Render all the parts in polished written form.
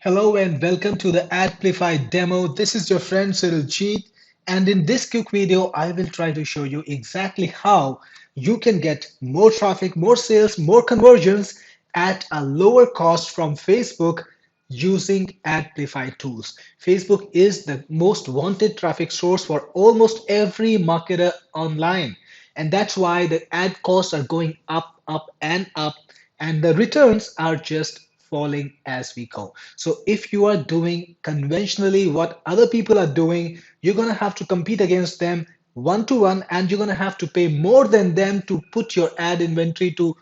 Hello and welcome to the Adplify demo. This is your friend Cyril Jeet, and in this quick video, I will try to show you exactly how you can get more traffic, more sales, more conversions at a lower cost from Facebook using Adplify tools. Facebook is the most wanted traffic source for almost every marketer online, and that's why the ad costs are going up, up, and up, and the returns are just falling as we go. So if you are doing conventionally what other people are doing, you're going to have to compete against them one to one, and you're going to have to pay more than them to put your ad inventory to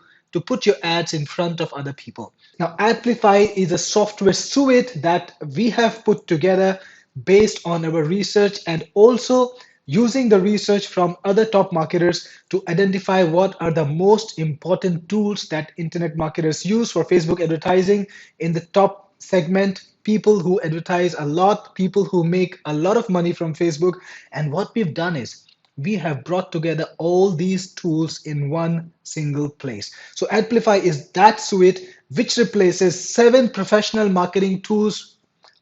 put your ads in front of other people. Now, Adplify is a software suite that we have put together based on our research and also using the research from other top marketers to identify what are the most important tools that internet marketers use for Facebook advertising in the top segment, people who advertise a lot, people who make a lot of money from Facebook. And what we've done is we have brought together all these tools in one single place. So Adplify is that suite which replaces 7 professional marketing tools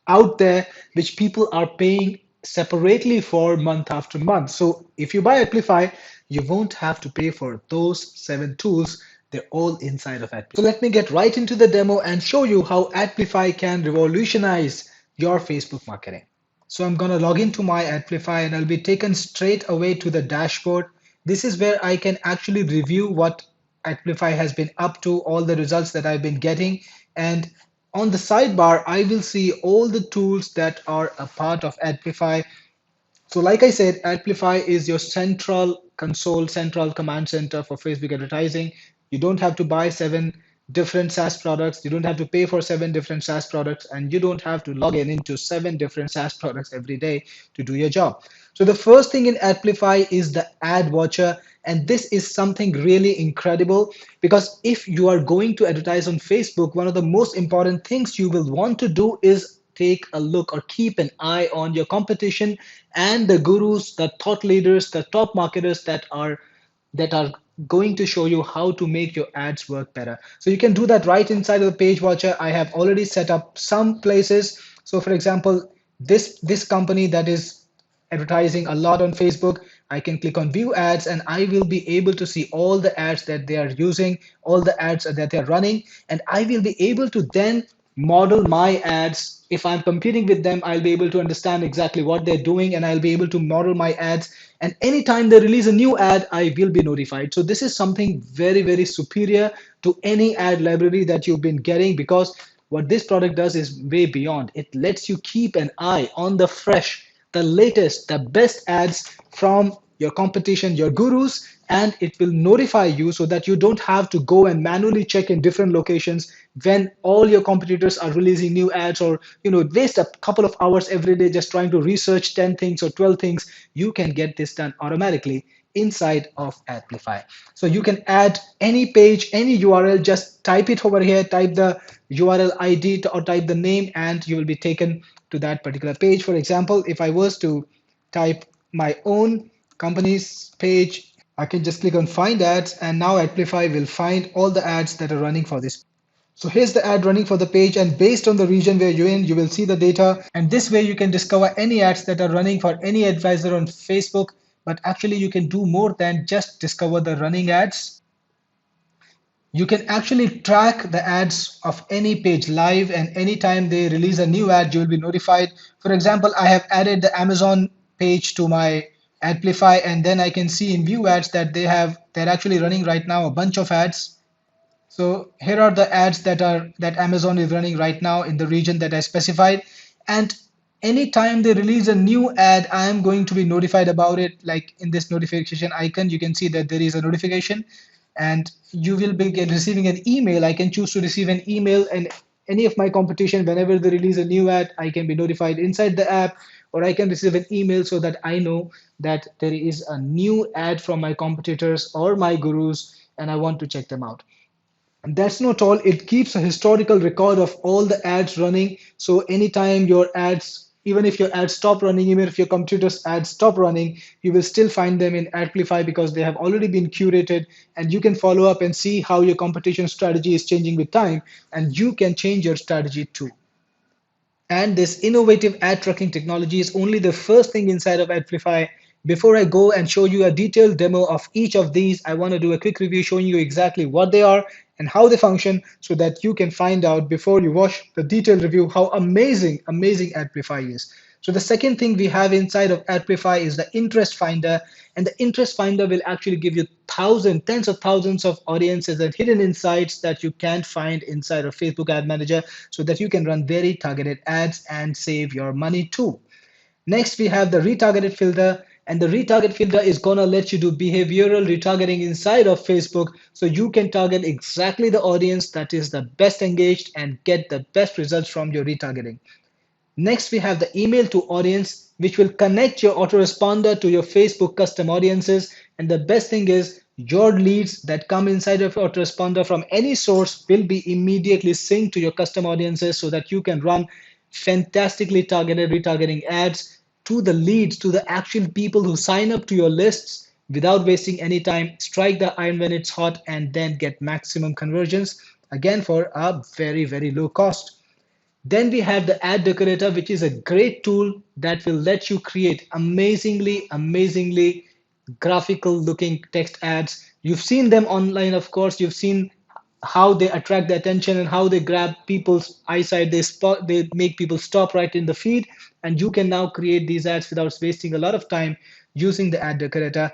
out there which people are paying separately for month after month. So if you buy Applify, you won't have to pay for those 7 tools. They're all inside of Applify. So let me get right into the demo and show you how Applify can revolutionize your Facebook marketing. So I'm going to log into my Adplify and I'll be taken straight away to the dashboard. This is where I can actually review what Adplify has been up to, all the results that I've been getting. And on the sidebar, I will see all the tools that are a part of Adplify. So like I said, Adplify is your central console, central command center for Facebook advertising. You don't have to buy 7 different SaaS products. You don't have to pay for 7 different SaaS products, and you don't have to log in into 7 different SaaS products every day to do your job. So the first thing in Adplify is the Ad Watcher, and this is something really incredible because if you are going to advertise on Facebook, one of the most important things you will want to do is take a look or keep an eye on your competition and the gurus, the thought leaders, the top marketers that are going to show you how to make your ads work better. So you can do that right inside of the Pagewatcher. I have already set up some places. So for example, this company that is advertising a lot on Facebook, I can click on view ads and I will be able to see all the ads that they are using, all the ads that they're running, and I will be able to then model my ads. If I'm competing with them, I'll be able to understand exactly what they're doing and I'll be able to model my ads. And anytime they release a new ad, I will be notified. So this is something very, very superior to any ad library that you've been getting, because what this product does is way beyond. It lets you keep an eye on the fresh, the latest, the best ads from your competition, your gurus, and it will notify you so that you don't have to go and manually check in different locations when all your competitors are releasing new ads, or waste a couple of hours every day just trying to research 10 things or 12 things. You can get this done automatically inside of Adplify. So you can add any page, any URL, just type it over here, type the URL ID or type the name, and you will be taken to that particular page. For example, if I was to type my own company's page, I can just click on find ads, and now Adplify will find all the ads that are running for this. So here's the ad running for the page, and based on the region where you're in, you will see the data. And this way you can discover any ads that are running for any advisor on Facebook. But actually you can do more than just discover the running ads. You can actually track the ads of any page live, and anytime they release a new ad, you will be notified. For example, I have added the Amazon page to my Adplify, and then I can see in view ads that they're actually running right now a bunch of ads. So here are the ads that Amazon is running right now in the region that I specified. And anytime they release a new ad, I am going to be notified about it. Like in this notification icon, you can see that there is a notification, and you will be receiving an email. I can choose to receive an email, and any of my competition, whenever they release a new ad, I can be notified inside the app, or I can receive an email so that I know that there is a new ad from my competitors or my gurus, and I want to check them out. And that's not all. It keeps a historical record of all the ads running. So anytime your ads, even if your ads stop running, even if your competitor's ads stop running, you will still find them in Adplify because they have already been curated, and you can follow up and see how your competition strategy is changing with time, and you can change your strategy too. And this innovative ad tracking technology is only the first thing inside of Adplify. Before I go and show you a detailed demo of each of these, I want to do a quick review showing you exactly what they are and how they function so that you can find out before you watch the detailed review how amazing Adplify is. So the second thing we have inside of Adplify is the interest finder, and the interest finder will actually give you thousands, tens of thousands of audiences and hidden insights that you can't find inside of Facebook Ad Manager so that you can run very targeted ads and save your money too. Next, we have the retargeted filter, and the retarget filter is gonna let you do behavioral retargeting inside of Facebook so you can target exactly the audience that is the best engaged and get the best results from your retargeting. Next, we have the email to audience, which will connect your autoresponder to your Facebook custom audiences. And the best thing is your leads that come inside of your autoresponder from any source will be immediately synced to your custom audiences so that you can run fantastically targeted retargeting ads to the leads, to the actual people who sign up to your lists without wasting any time. Strike the iron when it's hot and then get maximum conversions, again, for a very low cost. Then we have the ad decorator, which is a great tool that will let you create amazingly graphical looking text ads. You've seen them online, of course. You've seen how they attract the attention and how they grab people's eyesight. They make people stop right in the feed. And you can now create these ads without wasting a lot of time using the ad decorator.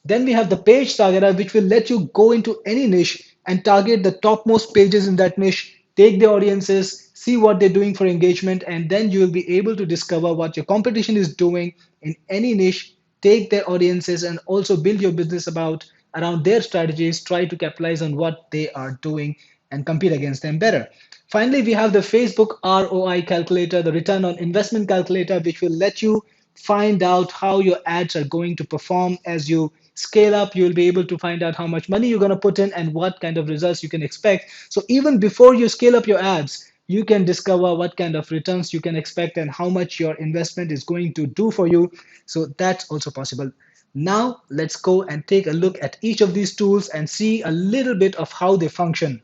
Then we have the page targeter, which will let you go into any niche and target the topmost pages in that niche, take the audiences, see what they're doing for engagement, and then you will be able to discover what your competition is doing in any niche, take their audiences, and also build your business around their strategies, try to capitalize on what they are doing and compete against them better. Finally, we have the Facebook ROI calculator, the return on investment calculator, which will let you find out how your ads are going to perform as you scale up. You'll be able to find out how much money you're going to put in and what kind of results you can expect. So even before you scale up your ads, you can discover what kind of returns you can expect and how much your investment is going to do for you. So that's also possible. Now let's go and take a look at each of these tools and see a little bit of how they function.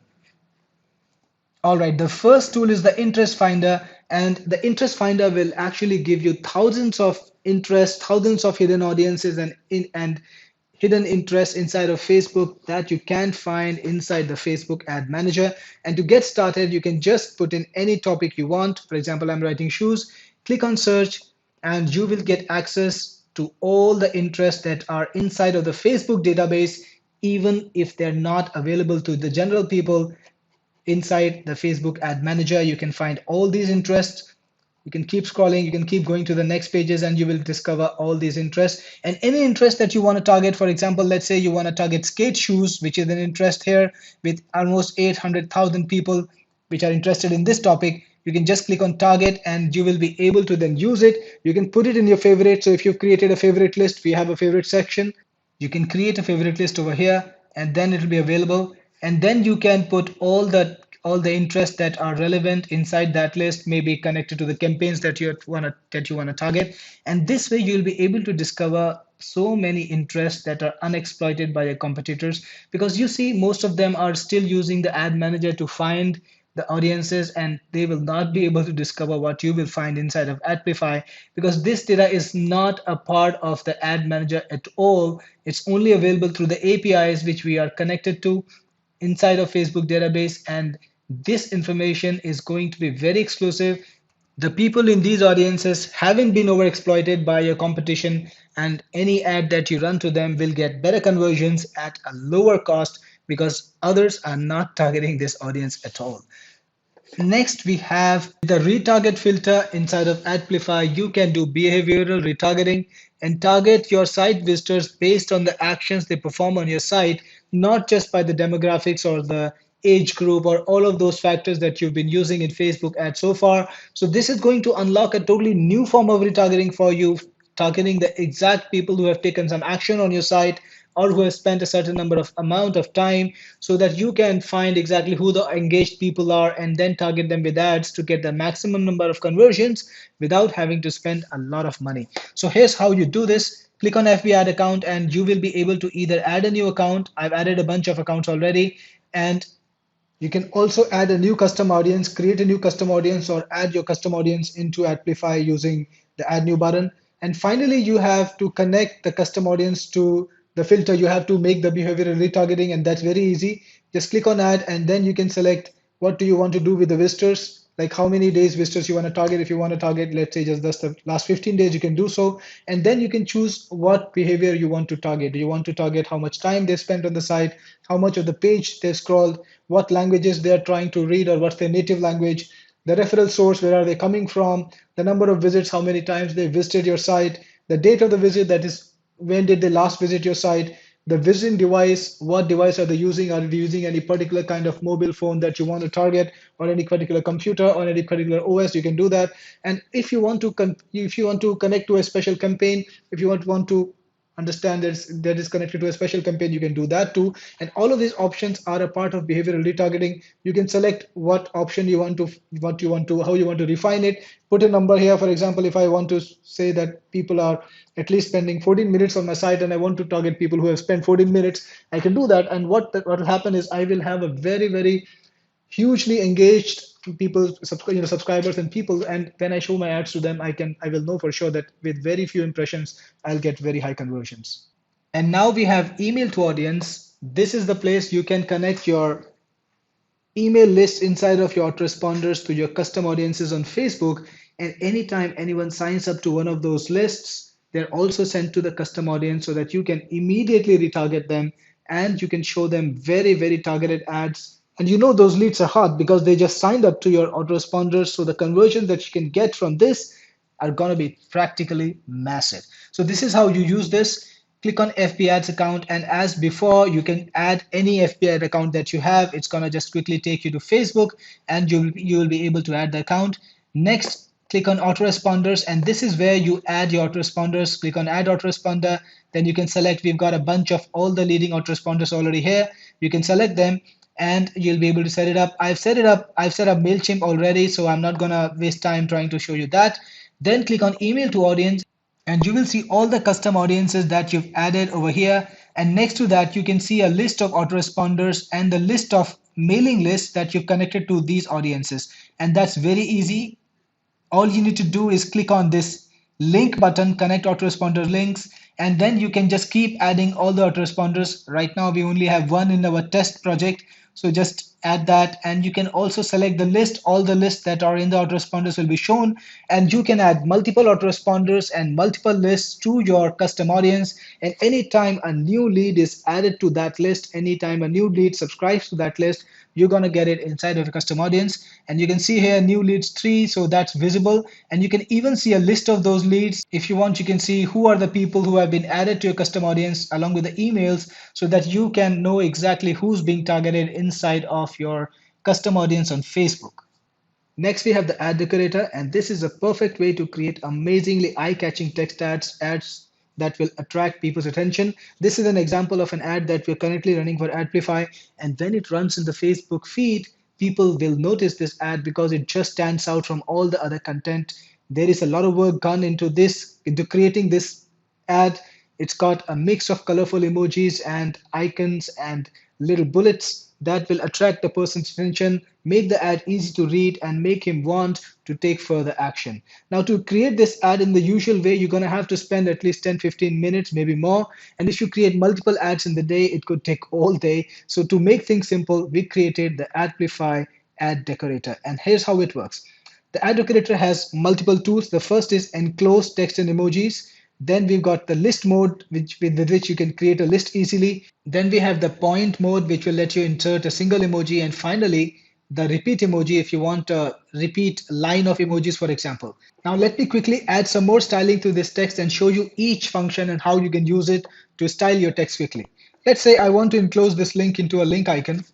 All right, the first tool is the interest finder, and the interest finder will actually give you thousands of interests, thousands of hidden audiences and hidden interests inside of Facebook that you can't find inside the Facebook ad manager. And to get started, you can just put in any topic you want. For example, I'm writing shoes, click on search, and you will get access to all the interests that are inside of the Facebook database, even if they're not available to the general people. Inside the Facebook ad manager, you can find all these interests. You can keep scrolling, you can keep going to the next pages, and you will discover all these interests. And any interest that you want to target, for example, let's say you want to target skate shoes, which is an interest here with almost 800,000 people which are interested in this topic. You can just click on target and you will be able to then use it. You can put it in your favorite. So if you've created a favorite list, we have a favorite section. You can create a favorite list over here and then it will be available. And then you can put all the interests that are relevant inside that list, maybe connected to the campaigns that you want to target. And this way you'll be able to discover so many interests that are unexploited by your competitors, because you see most of them are still using the ad manager to find the audiences, and they will not be able to discover what you will find inside of Adplify, because this data is not a part of the ad manager at all. It's only available through the APIs which we are connected to inside of Facebook database, and this information is going to be very exclusive. The people in these audiences haven't been overexploited by your competition, and any ad that you run to them will get better conversions at a lower cost because others are not targeting this audience at all. Next, we have the retarget filter inside of Adplify. You can do behavioral retargeting and target your site visitors based on the actions they perform on your site, not just by the demographics or the age group or all of those factors that you've been using in Facebook ads so far. So this is going to unlock a totally new form of retargeting for you, targeting the exact people who have taken some action on your site or who have spent a certain number of amount of time, so that you can find exactly who the engaged people are and then target them with ads to get the maximum number of conversions without having to spend a lot of money. So here's how you do this. Click on FB ad account and you will be able to either add a new account. I've added a bunch of accounts already, and You can also add a new custom audience, create a new custom audience, or add your custom audience into Adplify using the add new button. And finally, you have to connect the custom audience to the filter. You have to make the behavioral retargeting, and that's very easy. Just click on add, and then you can select what do you want to do with the visitors, like how many days visitors you want to target. If you want to target, let's say just the last 15 days, you can do so. And then you can choose what behavior you want to target. Do you want to target how much time they spent on the site, how much of the page they scrolled, what languages they're trying to read or what's their native language, the referral source, where are they coming from, the number of visits, how many times they visited your site, the date of the visit, that is when did they last visit your site, the visiting device, what device are they using, are they using any particular kind of mobile phone that you want to target, or any particular computer or any particular OS, you can do that. And if you want to if you want to connect to a special campaign, if you want to understand that is connected to a special campaign, you can do that too. And all of these options are a part of behavioral retargeting. You can select what option you want to, how you want to refine it. Put a number here. For example, if I want to say that people are at least spending 14 minutes on my site, and I want to target people who have spent 14 minutes, I can do that. And what will happen is I will have a very hugely engaged people, subscribers and people. And when I show my ads to them, I will know for sure that with very few impressions, I'll get very high conversions. And now we have email to audience. This is the place you can connect your email lists inside of your autoresponders to your custom audiences on Facebook. And anytime anyone signs up to one of those lists, they're also sent to the custom audience so that you can immediately retarget them, and you can show them very targeted ads. And you know those leads are hot because they just signed up to your autoresponders. So the conversion that you can get from this are going to be practically massive. So this is how you use this. Click on FB Ads account, and as before, you can add any FB ad account that you have. It's gonna just quickly take you to Facebook, and you will be able to add the account. Next, click on autoresponders, and this is where you add your autoresponders. Click on add autoresponder, then you can select. We've got a bunch of all the leading autoresponders already here. You can select them, and you'll be able to set it up. I've set up MailChimp already, so I'm not gonna waste time trying to show you that. Then click on email to audience, and you will see all the custom audiences that you've added over here. And next to that, you can see a list of autoresponders and the list of mailing lists that you've connected to these audiences. And that's very easy. All you need to do is click on this link button, connect autoresponder links, and then you can just keep adding all the autoresponders. Right now we only have one in our test project, so just add that. And you can also select the list. All the lists that are in the autoresponders will be shown, and you can add multiple autoresponders and multiple lists to your custom audience. And anytime a new lead is added to that list, anytime a new lead subscribes to that list, you're going to get it inside of a custom audience. And you can see here new leads 3, so that's visible. And you can even see a list of those leads. If you want, you can see who are the people who have been added to your custom audience along with the emails, so that you can know exactly who's being targeted inside of your custom audience on Facebook. Next, we have the ad decorator, and this is a perfect way to create amazingly eye-catching text ads that will attract people's attention. This is an example of an ad that we're currently running for Adplify, and when it runs in the Facebook feed, people will notice this ad because it just stands out from all the other content. There is a lot of work gone into this, into creating this ad. It's got a mix of colorful emojis and icons and little bullets that will attract the person's attention, make the ad easy to read, and make him want to take further action. Now, to create this ad in the usual way, you're going to have to spend at least 10-15 minutes, maybe more. And if you create multiple ads in the day, it could take all day. So to make things simple, we created the Adplify Add Decorator. And here's how it works. The Ad Decorator has multiple tools. The first is enclosed text and emojis. Then we've got the list mode, with which you can create a list easily. Then we have the point mode, which will let you insert a single emoji. And finally, the repeat emoji if you want a repeat line of emojis, for example. Now let me quickly add some more styling to this text and show you each function and how you can use it to style your text quickly. Let's say I want to enclose this link into a link icon.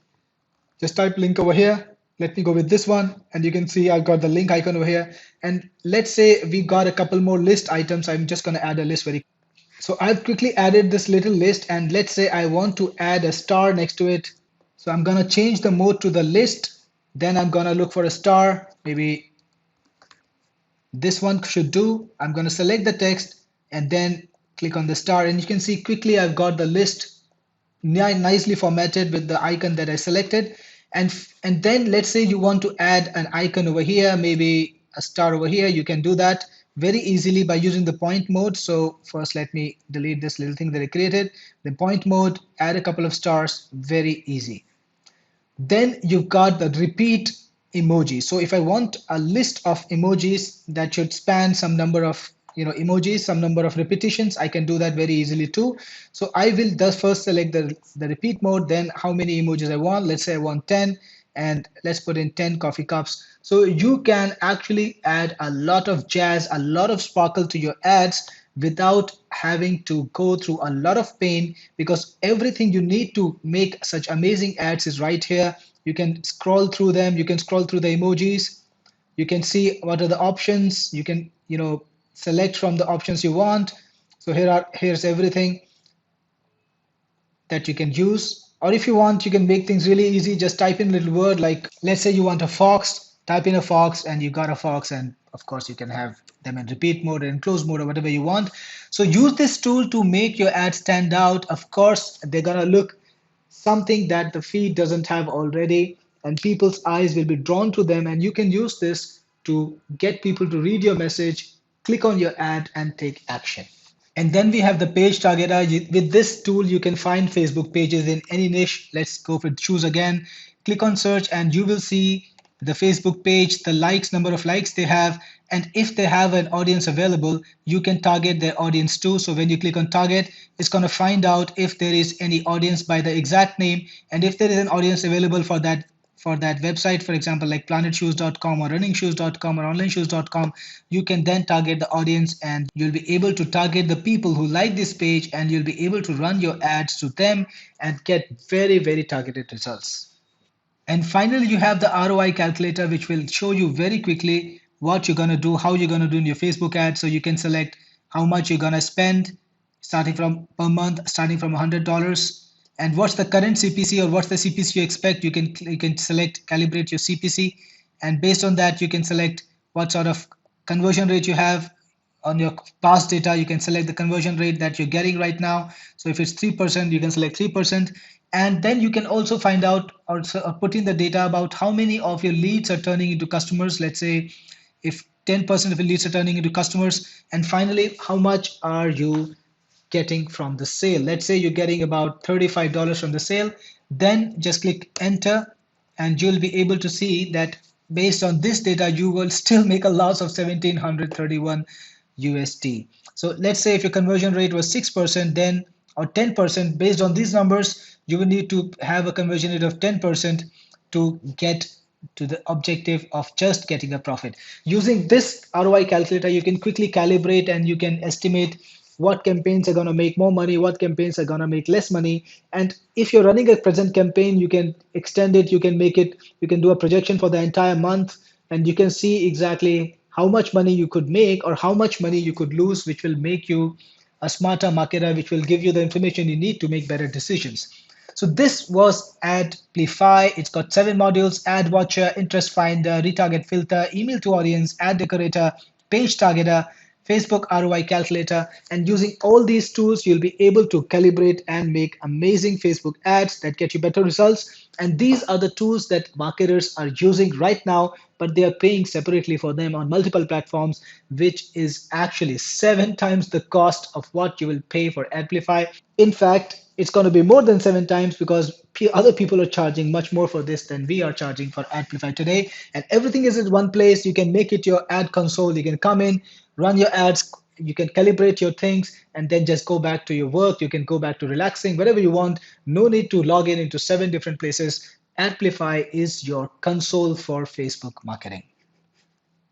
Just type link over here. Let me go with this one, and you can see I've got the link icon over here. And let's say we got a couple more list items. I'm just going to add a list very. So I've quickly added this little list, and let's say I want to add a star next to it. So I'm going to change the mode to the list. Then I'm going to look for a star. Maybe this one should do. I'm going to select the text and then click on the star, and you can see quickly I've got the list nicely formatted with the icon that I selected. And then let's say you want to add an icon over here, maybe a star over here. You can do that very easily by using the point mode. So first let me delete this little thing that I created. The point mode, add a couple of stars, very easy. Then you've got the repeat emoji. So if I want a list of emojis that should span some number of emojis, some number of repetitions, I can do that very easily too. So I will just first select the repeat mode, then how many emojis I want. Let's say I want 10, and let's put in 10 coffee cups. So you can actually add a lot of jazz, a lot of sparkle to your ads without having to go through a lot of pain, because everything you need to make such amazing ads is right here. You can scroll through them, you can scroll through the emojis, you can see what are the options, you can select from the options you want. So here's everything that you can use. Or if you want, you can make things really easy. Just type in a little word like, let's say you want a fox, type in a fox and you got a fox. And of course, you can have them in repeat mode or in close mode or whatever you want. So use this tool to make your ad stand out. Of course, they're going to look something that the feed doesn't have already, and people's eyes will be drawn to them. And you can use this to get people to read your message, click on your ad, and take action. And then we have the page targeter. With this tool, you can find Facebook pages in any niche. Let's go for choose again. Click on search and you will see the Facebook page, the likes, number of likes they have. And if they have an audience available, you can target their audience too. So when you click on target, it's going to find out if there is any audience by the exact name. And if there is an audience available for that website, for example, like planetshoes.com or runningshoes.com or onlineshoes.com, you can then target the audience and you'll be able to target the people who like this page, and you'll be able to run your ads to them and get very, very targeted results. And finally, you have the ROI calculator, which will show you very quickly what you're going to do, how you're going to do in your Facebook ad. So you can select how much you're going to spend starting from per month, starting from $100, and what's the current CPC or what's the CPC you expect. You can select calibrate your CPC, and based on that, you can select what sort of conversion rate you have on your past data. You can select the conversion rate that you're getting right now. So if it's 3%, you can select 3%. And then you can also find out or put in the data about how many of your leads are turning into customers. Let's say if 10% of your leads are turning into customers. And finally, how much are you getting from the sale? Let's say you're getting about $35 from the sale. Then just click enter and you'll be able to see that based on this data, you will still make a loss of 1731 USD. So let's say if your conversion rate was 6%, then or 10%, based on these numbers, you will need to have a conversion rate of 10% to get to the objective of just getting a profit. Using this ROI calculator, you can quickly calibrate and you can estimate what campaigns are going to make more money, what campaigns are going to make less money. And if you're running a present campaign, you can extend it, you can make it, you can do a projection for the entire month, and you can see exactly how much money you could make or how much money you could lose, which will make you a smarter marketer, which will give you the information you need to make better decisions. So this was Adplify. It's got 7 modules: Pagewatcher, Interest Finder, Retarget Filter, Email to Audience, Ad Decorator, Page Targeter, Facebook ROI Calculator. And using all these tools, you'll be able to calibrate and make amazing Facebook ads that get you better results. And these are the tools that marketers are using right now, but they are paying separately for them on multiple platforms, which is actually 7 times the cost of what you will pay for Adplify. In fact, it's going to be more than 7 times, because other people are charging much more for this than we are charging for Adplify today. And everything is in one place. You can make it your ad console. You can come in, run your ads, you can calibrate your things, and then just go back to your work. You can go back to relaxing, whatever you want. No need to log in into 7 different places. Adplify is your console for Facebook marketing.